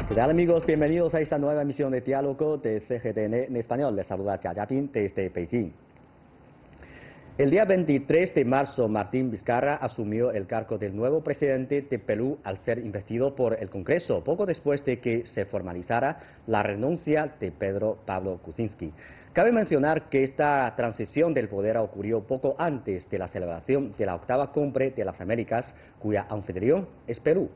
¿Qué tal, amigos? Bienvenidos a esta nueva emisión de Diálogo de CGTN en español. Les saluda Jia Jiaping desde Beijing. El día 23 de marzo, Martín Vizcarra asumió el cargo del nuevo presidente de Perú al ser investido por el Congreso, poco después de que se formalizara la renuncia de Pedro Pablo Kuczynski. Cabe mencionar que esta transición del poder ocurrió poco antes de la celebración de la octava cumbre de las Américas, cuya anfitrión es Perú.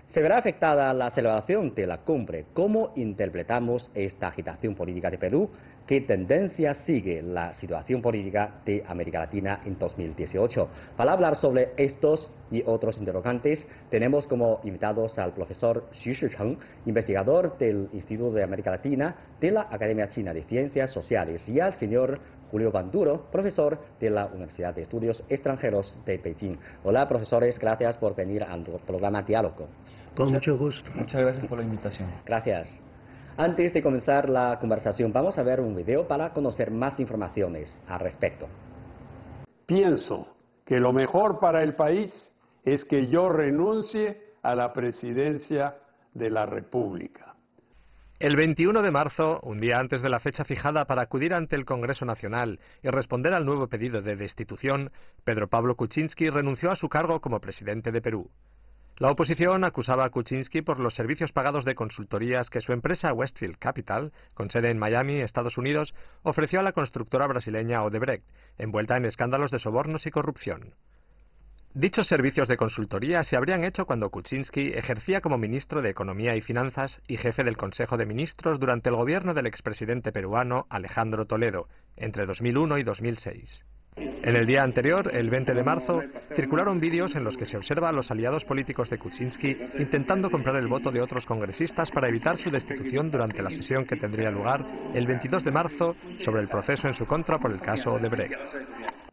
Se verá afectada la celebración de la cumbre. ¿Cómo interpretamos esta agitación política de Perú? ¿Qué tendencia sigue la situación política de América Latina en 2018? Para hablar sobre estos y otros interrogantes, tenemos como invitados al profesor Xu Shicheng, investigador del Instituto de América Latina de la Academia China de Ciencias Sociales, y al señor Julio Banduro, profesor de la Universidad de Estudios Extranjeros de Beijing. Hola, profesores, gracias por venir al programa Diálogo. Con mucho gusto. Muchas gracias por la invitación. Gracias. Antes de comenzar la conversación, vamos a ver un video para conocer más informaciones al respecto. Pienso que lo mejor para el país es que yo renuncie a la presidencia de la República. El 21 de marzo, un día antes de la fecha fijada para acudir ante el Congreso Nacional y responder al nuevo pedido de destitución, Pedro Pablo Kuczynski renunció a su cargo como presidente de Perú. La oposición acusaba a Kuczynski por los servicios pagados de consultorías que su empresa Westfield Capital, con sede en Miami, Estados Unidos, ofreció a la constructora brasileña Odebrecht, envuelta en escándalos de sobornos y corrupción. Dichos servicios de consultoría se habrían hecho cuando Kuczynski ejercía como ministro de Economía y Finanzas y jefe del Consejo de Ministros durante el gobierno del expresidente peruano Alejandro Toledo, entre 2001 y 2006. En el día anterior, el 20 de marzo, circularon vídeos en los que se observa a los aliados políticos de Kuczynski intentando comprar el voto de otros congresistas para evitar su destitución durante la sesión que tendría lugar el 22 de marzo sobre el proceso en su contra por el caso Odebrecht.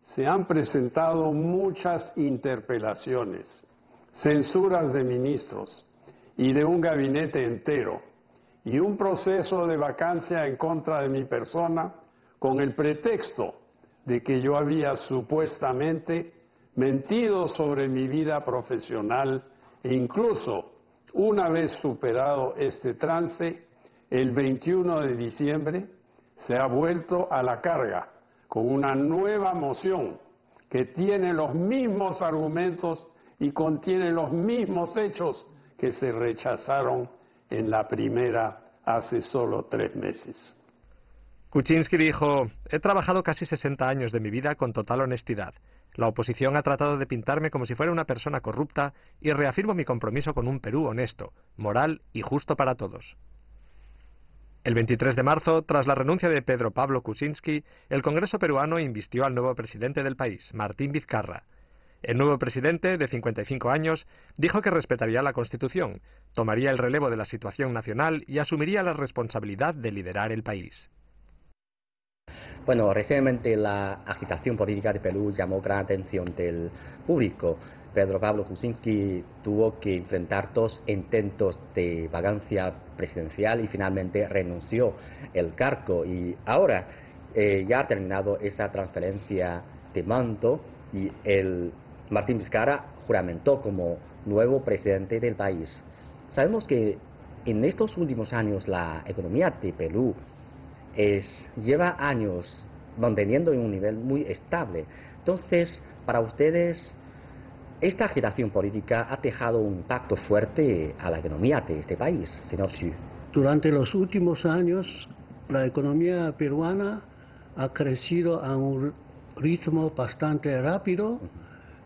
Se han presentado muchas interpelaciones, censuras de ministros y de un gabinete entero, y un proceso de vacancia en contra de mi persona con el pretexto de que yo había supuestamente mentido sobre mi vida profesional e incluso, una vez superado este trance, el 21 de diciembre se ha vuelto a la carga con una nueva moción que tiene los mismos argumentos y contiene los mismos hechos que se rechazaron en la primera hace solo 3 meses. Kuczynski dijo: «He trabajado casi 60 años de mi vida con total honestidad. La oposición ha tratado de pintarme como si fuera una persona corrupta y reafirmo mi compromiso con un Perú honesto, moral y justo para todos». El 23 de marzo, tras la renuncia de Pedro Pablo Kuczynski, el Congreso peruano invistió al nuevo presidente del país, Martín Vizcarra. El nuevo presidente, de 55 años, dijo que respetaría la Constitución, tomaría el relevo de la situación nacional y asumiría la responsabilidad de liderar el país. Bueno, recientemente la agitación política de Perú llamó gran atención del público. Pedro Pablo Kuczynski tuvo que enfrentar 2 intentos de vacancia presidencial y finalmente renunció el cargo. Y ahora ya ha terminado esa transferencia de mando y el Martín Vizcarra juramentó como nuevo presidente del país. Sabemos que en estos últimos años la economía de Perú lleva años manteniendo en un nivel muy estable. Entonces, para ustedes, esta agitación política ha dejado un impacto fuerte a la economía de este país, señor Xu. Durante los últimos años, la economía peruana ha crecido a un ritmo bastante rápido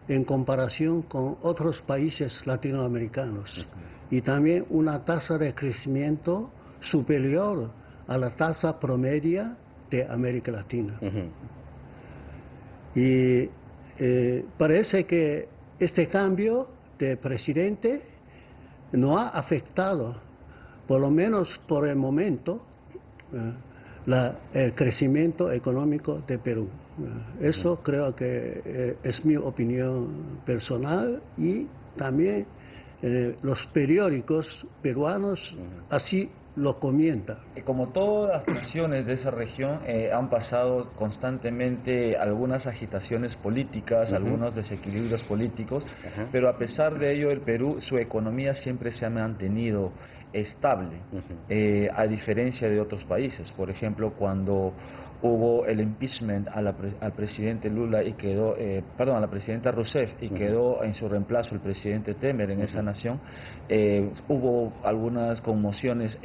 en comparación con otros países latinoamericanos y también una tasa de crecimiento superior a la tasa promedia de América Latina. Y parece que este cambio de presidente no ha afectado, por lo menos por el momento, el crecimiento económico de Perú. Eso creo que es mi opinión personal y también los periódicos peruanos así lo comienza. Como todas las naciones de esa región han pasado constantemente algunas agitaciones políticas, algunos desequilibrios políticos, pero a pesar de ello el Perú, su economía siempre se ha mantenido estable, a diferencia de otros países. Por ejemplo, cuando hubo el impeachment al presidente Lula y quedó, perdón, a la presidenta Rousseff y quedó en su reemplazo el presidente Temer en esa nación, hubo algunas conmociones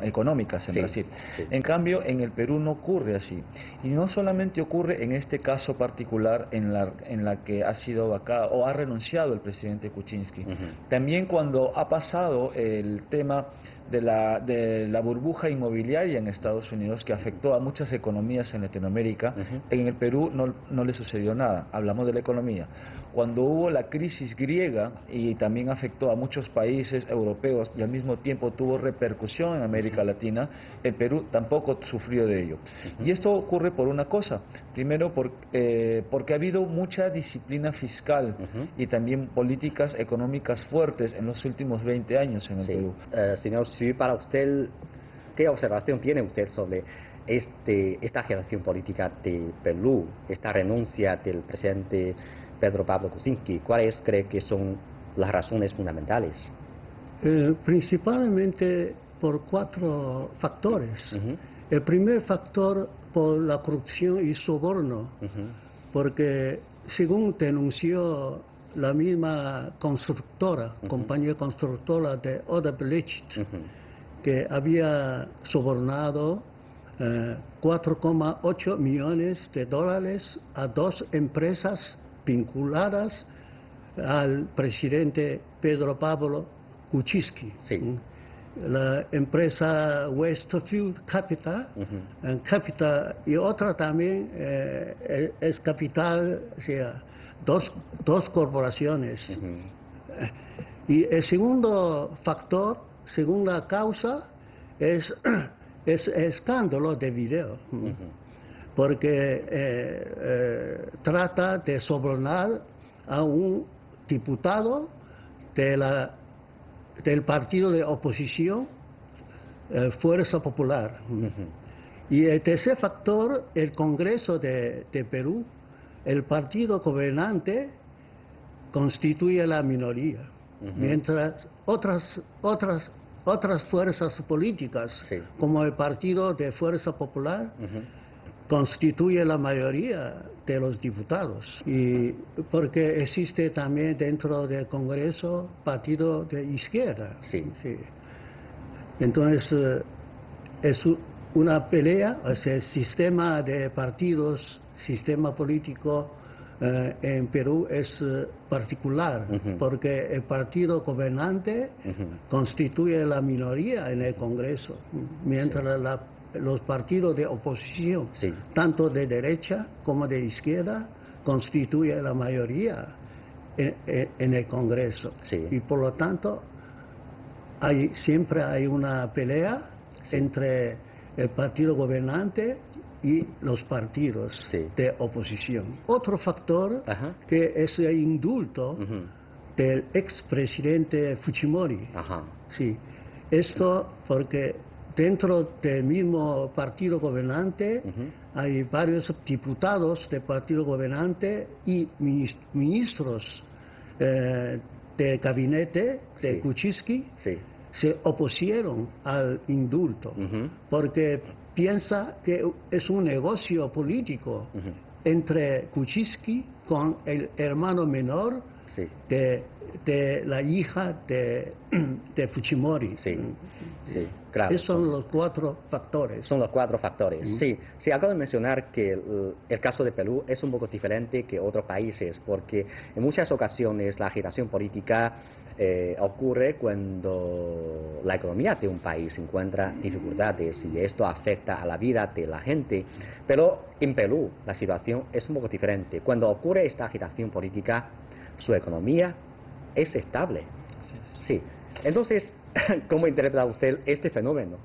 económicas en Brasil. En cambio, en el Perú no ocurre así. Y no solamente ocurre en este caso particular en la que ha sido vacado o ha renunciado el presidente Kuczynski. También cuando ha pasado el tema de la burbuja inmobiliaria en Estados Unidos, que afectó a muchas economías en Latinoamérica, en el Perú no le sucedió nada. Hablamos de la economía. Cuando hubo la crisis griega y también afectó a muchos países europeos y al mismo tiempo tuvo repercusión en América Latina, el Perú tampoco sufrió de ello. Y esto ocurre por una cosa. Primero, porque ha habido mucha disciplina fiscal y también políticas económicas fuertes en los últimos 20 años en el Perú. Señor Xu, para usted, ¿qué observación tiene usted sobre esta agitación política de Perú, esta renuncia del presidente Pedro Pablo Kuczynski? ¿Cuáles cree que son las razones fundamentales? Principalmente por 4 factores. El primer factor, por la corrupción y soborno, porque según denunció la misma constructora, compañía constructora de Odebrecht, que había sobornado 4,8 millones de dólares a 2 empresas vinculadas al presidente Pedro Pablo Kuczynski. La empresa Westfield Capital, Capital y otra también es Capital, o sea, dos corporaciones. Y el segundo factor, segunda causa, es escándalo de video, porque trata de sobornar a un diputado del partido de oposición, Fuerza Popular. Y el tercer factor, el Congreso de Perú, el partido gobernante constituye la minoría, mientras otras fuerzas políticas, como el Partido de Fuerza Popular, constituye la mayoría de los diputados. Y porque existe también dentro del Congreso partido de izquierda. Entonces, es una pelea, o sea, el sistema de partidos, sistema político en Perú es particular, porque el partido gobernante constituye la minoría en el Congreso, mientras los partidos de oposición, tanto de derecha como de izquierda, constituyen la mayoría en el Congreso. Y por lo tanto, siempre hay una pelea entre el partido gobernante y los partidos de oposición. Otro factor que es el indulto del expresidente Fujimori. Esto porque dentro del mismo partido gobernante hay varios diputados del partido gobernante y ministros del gabinete de Kuczynski se opusieron al indulto porque piensa que es un negocio político entre Kuczynski con el hermano menor de la hija de Fujimori. Claro. Esos son los 4 factores. Son los 4 factores. Sí, acabo de mencionar que el caso de Perú es un poco diferente que otros países, porque en muchas ocasiones la agitación política ocurre cuando la economía de un país encuentra dificultades y esto afecta a la vida de la gente. Pero en Perú la situación es un poco diferente. Cuando ocurre esta agitación política, su economía es estable. Entonces, ¿cómo interpreta usted este fenómeno?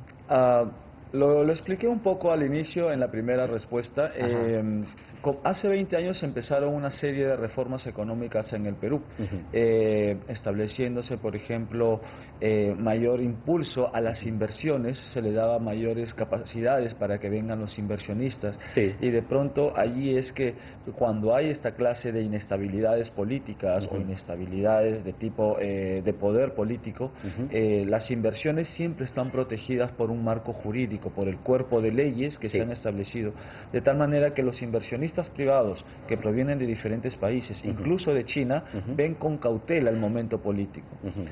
Lo expliqué un poco al inicio en la primera respuesta. Hace 20 años empezaron una serie de reformas económicas en el Perú, estableciéndose, por ejemplo, mayor impulso a las inversiones, se le daba mayores capacidades para que vengan los inversionistas, y de pronto allí es que cuando hay esta clase de inestabilidades políticas o inestabilidades de tipo de poder político, las inversiones siempre están protegidas por un marco jurídico, por el cuerpo de leyes que se han establecido, de tal manera que los inversionistas privados que provienen de diferentes países, incluso de China, ven con cautela el momento político.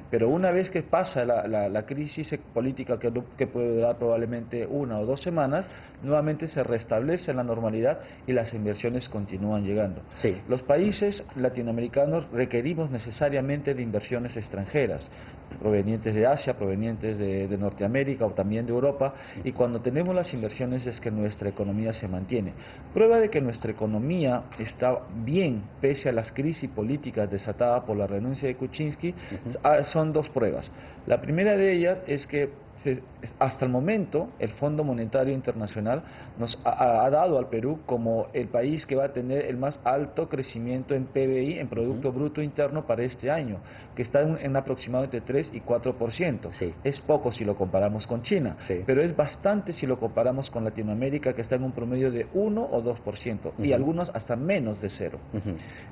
Pero una vez que pasa la crisis política que puede durar probablemente 1 o 2 semanas, nuevamente se restablece la normalidad y las inversiones continúan llegando. Los países latinoamericanos requerimos necesariamente de inversiones extranjeras, provenientes de Asia, provenientes de Norteamérica o también de Europa, y cuando tenemos las inversiones es que nuestra economía se mantiene. Prueba de que nuestra economía está bien pese a las crisis políticas desatadas por la renuncia de Kuczynski son 2 pruebas. La primera de ellas es que hasta el momento el Fondo Monetario Internacional nos ha dado al Perú como el país que va a tener el más alto crecimiento en PBI, en Producto Bruto Interno, para este año, que está en aproximadamente 3 y 4%. Es poco si lo comparamos con China, pero es bastante si lo comparamos con Latinoamérica, que está en un promedio de 1 o 2%, y algunos hasta menos de 0.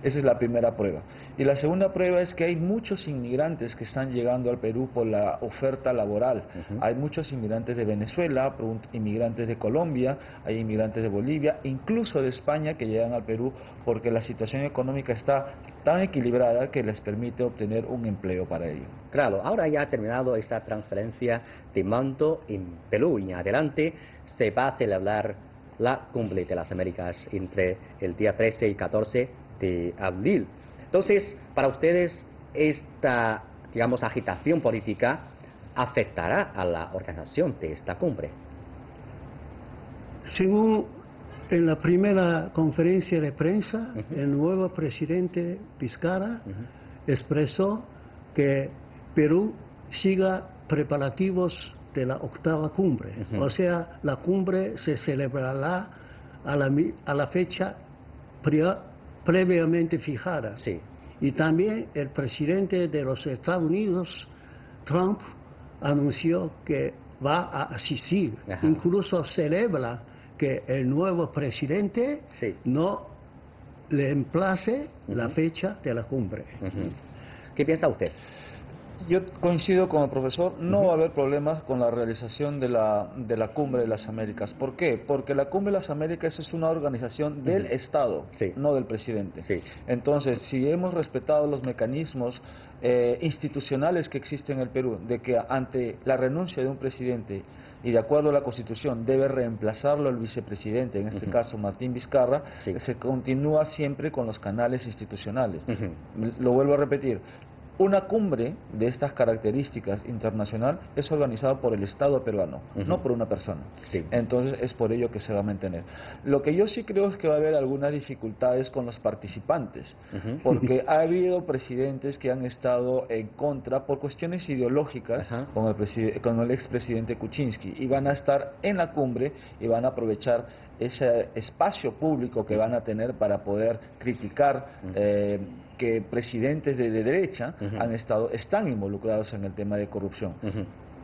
Esa es la primera prueba. Y la segunda prueba es que hay muchos inmigrantes que están llegando al Perú por la oferta laboral. Hay muchos inmigrantes de Venezuela, inmigrantes de Colombia, hay inmigrantes de Bolivia, incluso de España, que llegan al Perú porque la situación económica está tan equilibrada que les permite obtener un empleo para ello. Claro, ahora ya ha terminado esta transferencia de mando en Perú y en adelante se va a celebrar la Cumbre de las Américas entre el día 13 y 14 de abril. Entonces, para ustedes, esta, digamos, agitación política afectará a la organización de esta cumbre. Según en la primera conferencia de prensa, el nuevo presidente Vizcarra expresó que Perú siga preparativos de la 8ª cumbre. O sea, la cumbre se celebrará a la fecha previamente fijada. Y también el presidente de los Estados Unidos, Trump, anunció que va a asistir. Incluso celebra que el nuevo presidente no le emplace la fecha de la cumbre. ¿Qué piensa usted? Yo coincido con el profesor, no va a haber problemas con la realización de la Cumbre de las Américas. ¿Por qué? Porque la Cumbre de las Américas es una organización del Estado, no del presidente. Entonces, si hemos respetado los mecanismos institucionales que existen en el Perú, de que ante la renuncia de un presidente y de acuerdo a la Constitución debe reemplazarlo el vicepresidente, en este caso Martín Vizcarra, se continúa siempre con los canales institucionales. Lo vuelvo a repetir. Una cumbre de estas características internacional es organizada por el Estado peruano, no por una persona. Entonces es por ello que se va a mantener. Lo que yo sí creo es que va a haber algunas dificultades con los participantes, porque ha habido presidentes que han estado en contra por cuestiones ideológicas con el expresidente Kuczynski, y van a estar en la cumbre y van a aprovechar ese espacio público que van a tener para poder criticar que presidentes de derecha están involucrados en el tema de corrupción.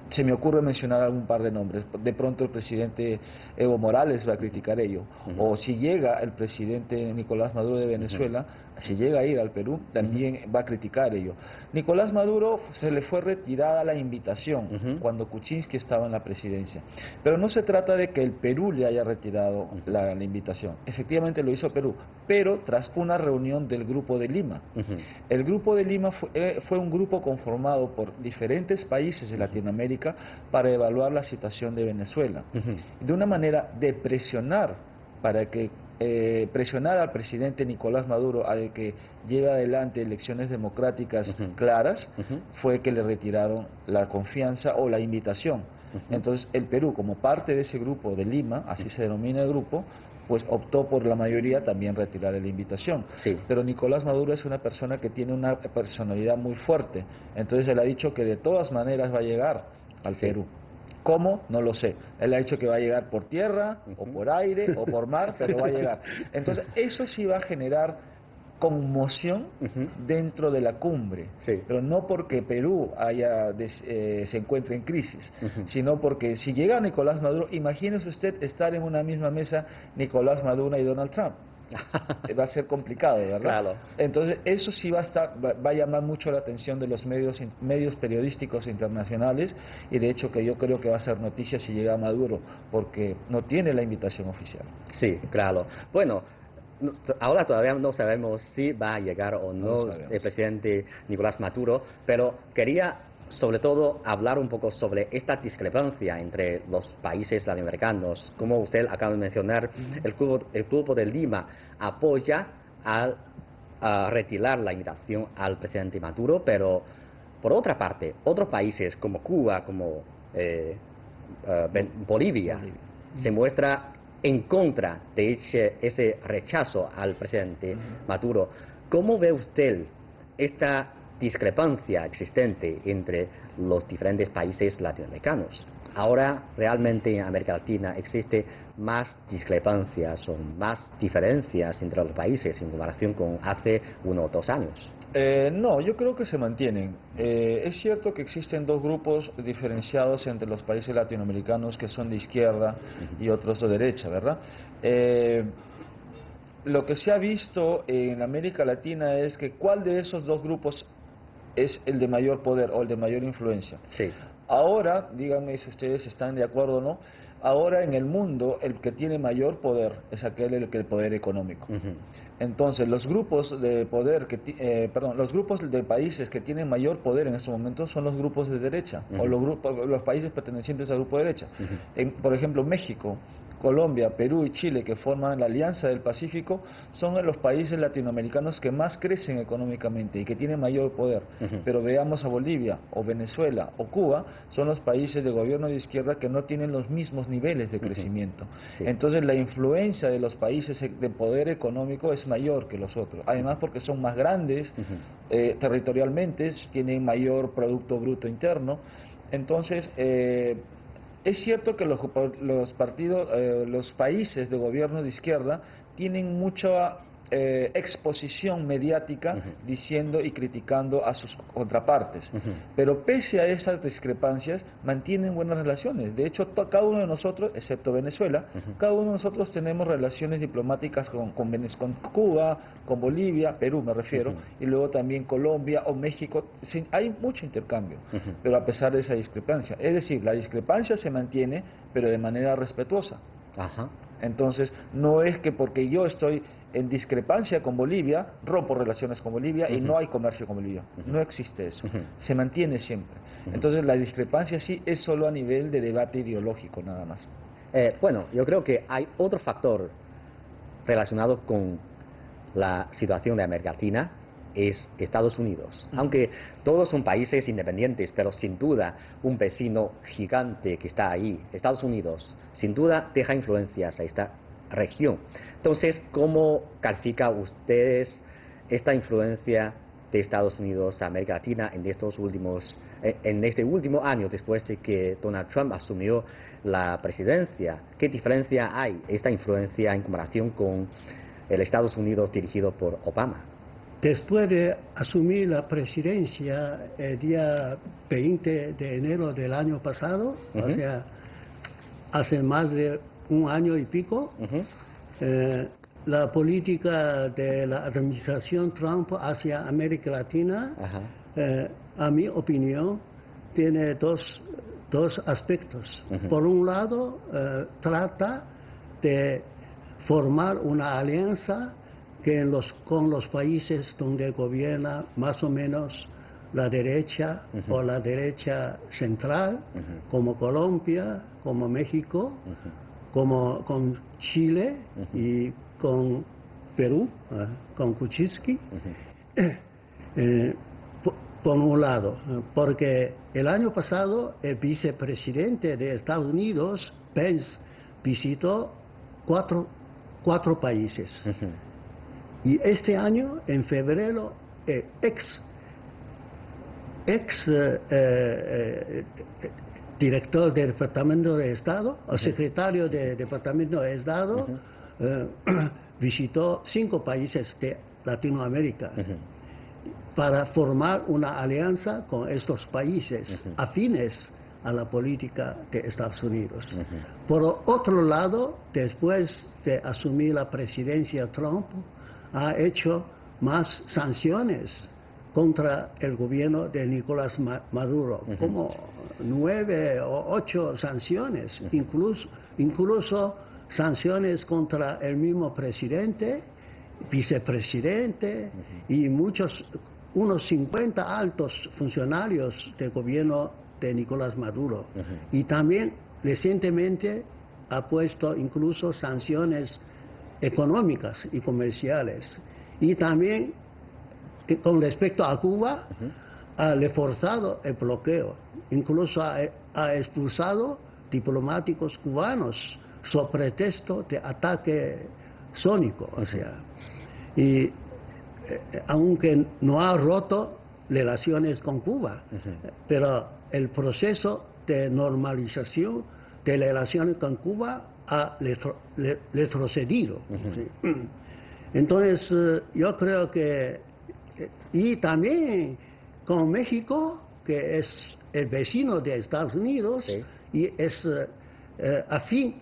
Se me ocurre mencionar algún par de nombres. De pronto el presidente Evo Morales va a criticar ello. O si llega el presidente Nicolás Maduro de Venezuela, si llega a ir al Perú, también va a criticar ello. Nicolás Maduro se le fue retirada la invitación cuando Kuczynski estaba en la presidencia. Pero no se trata de que el Perú le haya retirado la invitación. Efectivamente lo hizo Perú, pero tras una reunión del Grupo de Lima. El Grupo de Lima fue un grupo conformado por diferentes países de Latinoamérica para evaluar la situación de Venezuela, de una manera de presionar para que presionar al presidente Nicolás Maduro a que lleve adelante elecciones democráticas claras, fue que le retiraron la confianza o la invitación. Entonces el Perú, como parte de ese grupo de Lima, así se denomina el grupo, pues optó por la mayoría también retirar la invitación. Pero Nicolás Maduro es una persona que tiene una personalidad muy fuerte, entonces él ha dicho que de todas maneras va a llegar al Perú. ¿Cómo? No lo sé. Él ha dicho que va a llegar por tierra, o por aire, o por mar, pero va a llegar. Entonces, eso sí va a generar conmoción dentro de la cumbre, pero no porque Perú se encuentre en crisis, sino porque si llega Nicolás Maduro, imagínese usted estar en una misma mesa Nicolás Maduro y Donald Trump. Va a ser complicado, ¿verdad? Claro. Entonces, eso sí va a llamar mucho la atención de los medios periodísticos internacionales, y de hecho que yo creo que va a ser noticia si llega Maduro, porque no tiene la invitación oficial. Sí, claro. Bueno, ahora todavía no sabemos si va a llegar o no el presidente Nicolás Maduro, pero quería sobre todo hablar un poco sobre esta discrepancia entre los países latinoamericanos. Como usted acaba de mencionar, el Grupo de Lima apoya a retirar la invitación al presidente Maduro, pero por otra parte, otros países como Cuba, como Bolivia, se muestra en contra de ese rechazo al presidente Maduro. ¿Cómo ve usted esta discrepancia existente entre los diferentes países latinoamericanos? Ahora realmente en América Latina existe más discrepancias o más diferencias entre los países en comparación con hace 1 o 2 años. No, yo creo que se mantienen. Es cierto que existen dos grupos diferenciados entre los países latinoamericanos, que son de izquierda y otros de derecha, ¿verdad? Lo que se ha visto en América Latina es que ¿cuál de esos dos grupos es el de mayor poder o el de mayor influencia? Sí. Ahora, díganme si ustedes están de acuerdo o no, ahora en el mundo el que tiene mayor poder es el poder económico. Entonces, los grupos de poder, los grupos de países que tienen mayor poder en estos momentos son los grupos de derecha, o los países pertenecientes al grupo de derecha. Por ejemplo, México, Colombia, Perú y Chile, que forman la Alianza del Pacífico, son los países latinoamericanos que más crecen económicamente y que tienen mayor poder. Pero veamos a Bolivia, o Venezuela, o Cuba, son los países de gobierno de izquierda que no tienen los mismos niveles de crecimiento. Entonces, la influencia de los países de poder económico es mayor que los otros. Además, porque son más grandes territorialmente, tienen mayor Producto Bruto Interno. Entonces, es cierto que los países de gobierno de izquierda tienen mucha exposición mediática diciendo y criticando a sus contrapartes, pero pese a esas discrepancias mantienen buenas relaciones. De hecho, cada uno de nosotros, excepto Venezuela, cada uno de nosotros tenemos relaciones diplomáticas con Cuba, con Bolivia, Perú me refiero, y luego también Colombia o México. Hay mucho intercambio, pero a pesar de esa discrepancia, es decir, la discrepancia se mantiene, pero de manera respetuosa. Entonces, no es que porque yo estoy en discrepancia con Bolivia, rompo relaciones con Bolivia y no hay comercio con Bolivia. No existe eso. Se mantiene siempre. Entonces, la discrepancia sí es solo a nivel de debate ideológico, nada más. Bueno, yo creo que hay otro factor relacionado con la situación de América Latina, es Estados Unidos. Aunque todos son países independientes, pero sin duda un vecino gigante que está ahí, Estados Unidos, sin duda deja influencias a esta región. Entonces, ¿cómo califica ustedes esta influencia de Estados Unidos a América Latina en este último año después de que Donald Trump asumió la presidencia? ¿Qué diferencia hay esta influencia en comparación con el Estados Unidos dirigido por Obama? Después de asumir la presidencia el día 20 de enero del año pasado, o sea, hace más de 1 año y pico, la política de la administración Trump hacia América Latina, a mi opinión, tiene dos aspectos. Por un lado, trata de formar una alianza con los países donde gobierna más o menos la derecha o la derecha central, como Colombia, como México, como con Chile y con Perú, con Kuczynski, por un lado, porque el año pasado el vicepresidente de Estados Unidos, Pence, visitó cuatro países. Y este año, en febrero, director del Departamento de Estado, o secretario del Departamento de Estado, visitó 5 países de Latinoamérica para formar una alianza con estos países afines a la política de Estados Unidos. Por otro lado, después de asumir la presidencia Trump, ha hecho más sanciones contra el gobierno de Nicolás Maduro, como 9 o 8 sanciones, incluso sanciones contra el mismo presidente, vicepresidente y unos 50 altos funcionarios del gobierno de Nicolás Maduro. Y también recientemente ha puesto incluso sanciones económicas y comerciales. Y también con respecto a Cuba, ha reforzado el bloqueo, incluso ha expulsado diplomáticos cubanos sobre pretexto de ataque sónico, o sea, y aunque no ha roto relaciones con Cuba, pero el proceso de normalización de relaciones con Cuba ha retrocedido. ¿Sí? Entonces, yo creo que, y también con México, que es el vecino de Estados Unidos, y es afín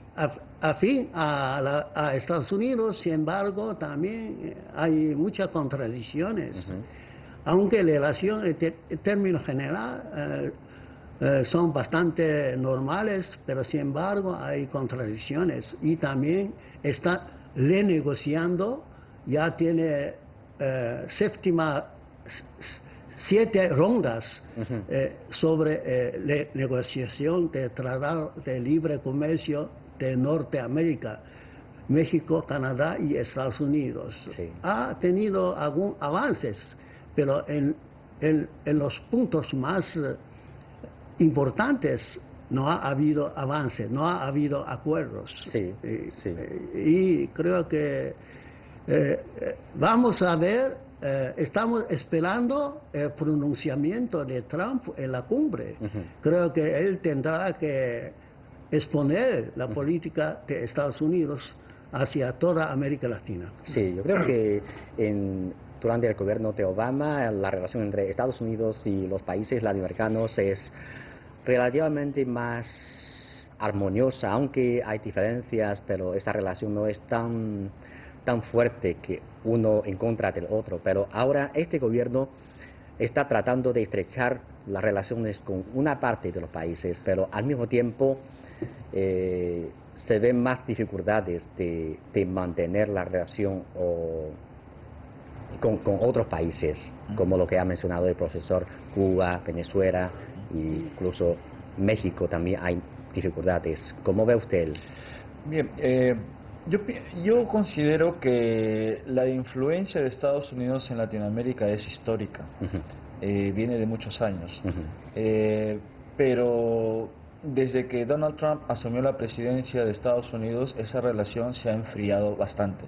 a Estados Unidos, sin embargo, también hay muchas contradicciones. Aunque la relación en términos generales son bastante normales, pero sin embargo hay contradicciones. Y también está renegociando, ya tiene 7 rondas sobre la negociación de tratado de libre comercio de Norteamérica, México, Canadá y Estados Unidos. Ha tenido algún avances, pero en los puntos más importantes no ha habido avances, no ha habido acuerdos. Y creo que vamos a ver, estamos esperando el pronunciamiento de Trump en la cumbre. Creo que él tendrá que exponer la política de Estados Unidos hacia toda América Latina. Sí, yo creo que durante el gobierno de Obama la relación entre Estados Unidos y los países latinoamericanos es relativamente más armoniosa, aunque hay diferencias, pero esa relación no es tan fuerte que uno en contra del otro. Pero ahora este gobierno está tratando de estrechar las relaciones con una parte de los países, pero al mismo tiempo se ven más dificultades de mantener la relación con otros países, como lo que ha mencionado el profesor, Cuba, Venezuela e incluso México también hay dificultades. ¿Cómo ve usted? Bien, yo considero que la influencia de Estados Unidos en Latinoamérica es histórica, viene de muchos años, pero desde que Donald Trump asumió la presidencia de Estados Unidos, esa relación se ha enfriado bastante.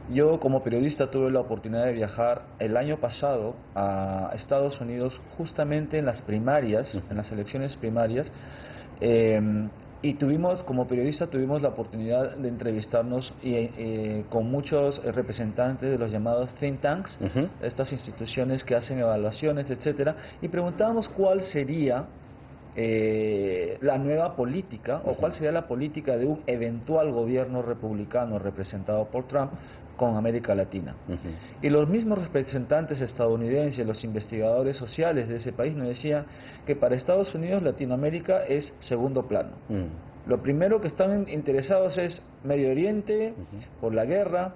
Yo como periodista tuve la oportunidad de viajar el año pasado a Estados Unidos justamente en las primarias, en las elecciones primarias, y como periodista tuvimos la oportunidad de entrevistarnos con muchos representantes de los llamados think tanks, estas instituciones que hacen evaluaciones, etcétera, y preguntábamos cuál sería la nueva política o cuál sería la política de un eventual gobierno republicano representado por Trump con América Latina. Y los mismos representantes estadounidenses, los investigadores sociales de ese país nos decían que para Estados Unidos Latinoamérica es segundo plano. Lo primero que están interesados es Medio Oriente, por la guerra,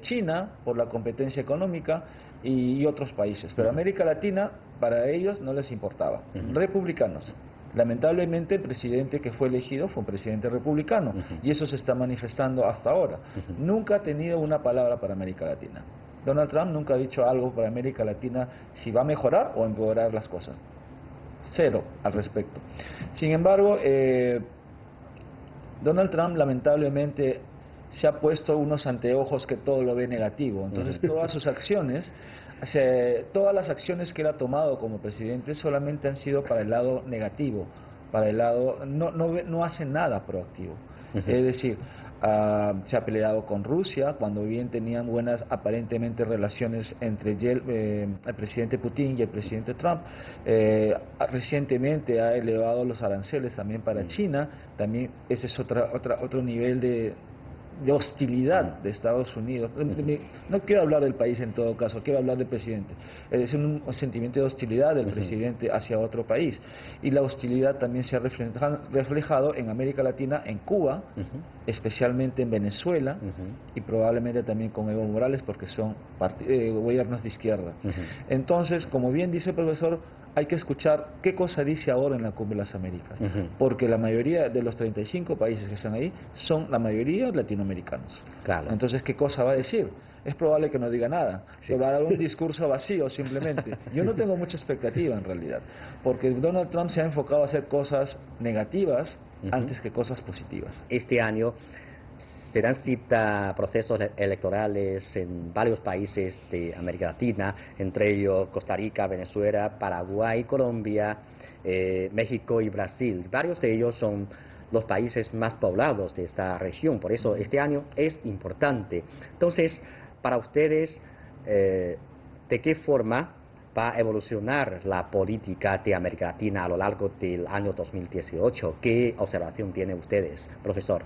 China, por la competencia económica y otros países. Pero América Latina, para ellos no les importaba. Republicanos. Lamentablemente el presidente que fue elegido fue un presidente republicano y eso se está manifestando hasta ahora. Nunca ha tenido una palabra para América Latina. Donald Trump nunca ha dicho algo para América Latina si va a mejorar o empeorar las cosas. Cero al respecto. Sin embargo, Donald Trump lamentablemente se ha puesto unos anteojos que todo lo ve negativo. Entonces todas sus acciones, todas las acciones que él ha tomado como presidente solamente han sido para el lado negativo para el lado, no hace nada proactivo. Es decir, se ha peleado con Rusia, cuando bien tenían buenas aparentemente relaciones entre el presidente Putin y el presidente Trump. Recientemente ha elevado los aranceles también para China, también ese es otro nivel de hostilidad de Estados Unidos. No quiero hablar del país en todo caso, quiero hablar del presidente. Es un sentimiento de hostilidad del presidente hacia otro país. Y la hostilidad también se ha reflejado en América Latina, en Cuba, especialmente en Venezuela, y probablemente también con Evo Morales, porque son gobiernos de izquierda. Entonces, como bien dice el profesor, hay que escuchar qué cosa dice ahora en la Cumbre de las Américas, porque la mayoría de los 35 países que están ahí son la mayoría latinoamericanos. Claro. Entonces, ¿qué cosa va a decir? Es probable que no diga nada, que va a dar un discurso vacío simplemente. Yo no tengo mucha expectativa en realidad, porque Donald Trump se ha enfocado a hacer cosas negativas antes que cosas positivas. Este año se dan cita procesos electorales en varios países de América Latina, entre ellos Costa Rica, Venezuela, Paraguay, Colombia, México y Brasil. Varios de ellos son los países más poblados de esta región, por eso este año es importante. Entonces, para ustedes, ¿de qué forma va a evolucionar la política de América Latina a lo largo del año 2018? ¿Qué observación tienen ustedes, profesor?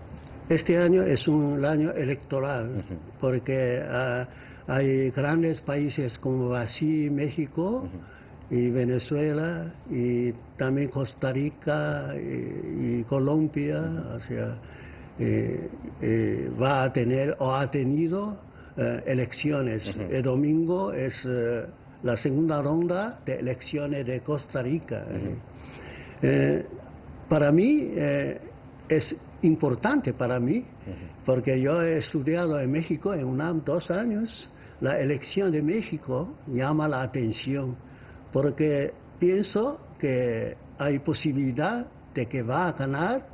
Este año es un año electoral, porque hay grandes países como Brasil, México y Venezuela, y también Costa Rica y Colombia, o sea, va a tener o ha tenido elecciones. El domingo es la segunda ronda de elecciones de Costa Rica. Para mí es importante para mí, porque yo he estudiado en México en UNAM 2 años. La elección de México llama la atención, porque pienso que hay posibilidad de que va a ganar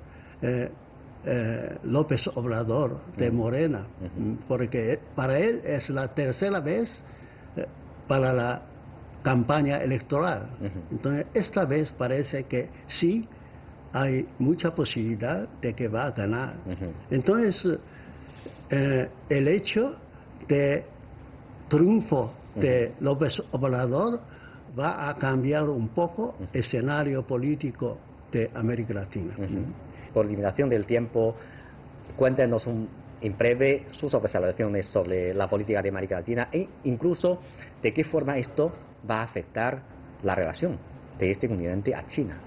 López Obrador de Morena, porque para él es la tercera vez para la campaña electoral. Entonces, esta vez parece que sí hay mucha posibilidad de que va a ganar. Entonces, el hecho de triunfo de López Obrador va a cambiar un poco el escenario político de América Latina. Por limitación del tiempo, cuéntenos en breve sus observaciones sobre la política de América Latina e incluso de qué forma esto va a afectar la relación de este continente a China.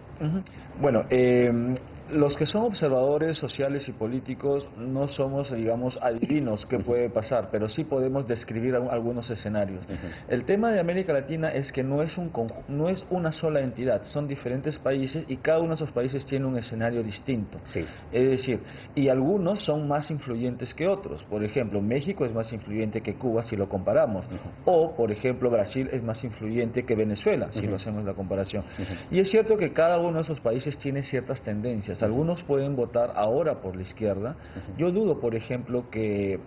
Bueno, los que son observadores sociales y políticos no somos, digamos, adivinos qué puede pasar, pero sí podemos describir algunos escenarios. El tema de América Latina es que no es una sola entidad, son diferentes países y cada uno de esos países tiene un escenario distinto. Es decir, y algunos son más influyentes que otros. Por ejemplo, México es más influyente que Cuba si lo comparamos. O, por ejemplo, Brasil es más influyente que Venezuela si lo hacemos la comparación. Y es cierto que cada uno de esos países tiene ciertas tendencias. Algunos pueden votar ahora por la izquierda. Yo dudo, por ejemplo, que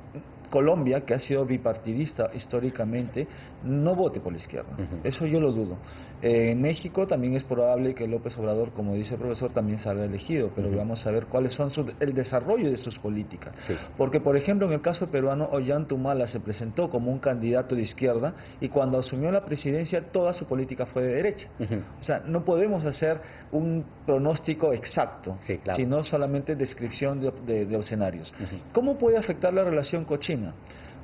Colombia, que ha sido bipartidista históricamente, no vote por la izquierda. Eso yo lo dudo. En México también es probable que López Obrador, como dice el profesor, también salga elegido, pero vamos a ver cuáles son el desarrollo de sus políticas. Porque, por ejemplo, en el caso peruano, Ollanta Humala se presentó como un candidato de izquierda y cuando asumió la presidencia toda su política fue de derecha. O sea, no podemos hacer un pronóstico exacto, sino solamente descripción de escenarios. ¿Cómo puede afectar la relación con China?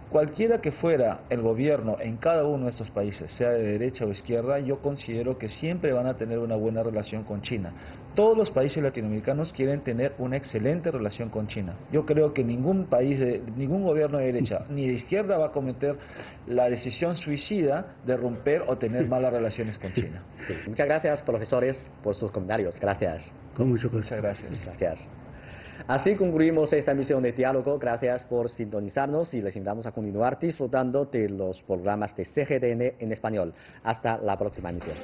Cualquiera que fuera el gobierno en cada uno de estos países, sea de derecha o izquierda, yo considero que siempre van a tener una buena relación con China. Todos los países latinoamericanos quieren tener una excelente relación con China. Yo creo que ningún país, ningún gobierno de derecha ni de izquierda va a cometer la decisión suicida de romper o tener malas relaciones con China. Muchas gracias, profesores, por sus comentarios. Gracias. Con mucho gusto. Muchas gracias. Gracias. Así concluimos esta emisión de Diálogo. Gracias por sintonizarnos y les invitamos a continuar disfrutando de los programas de CGTN en español. Hasta la próxima emisión.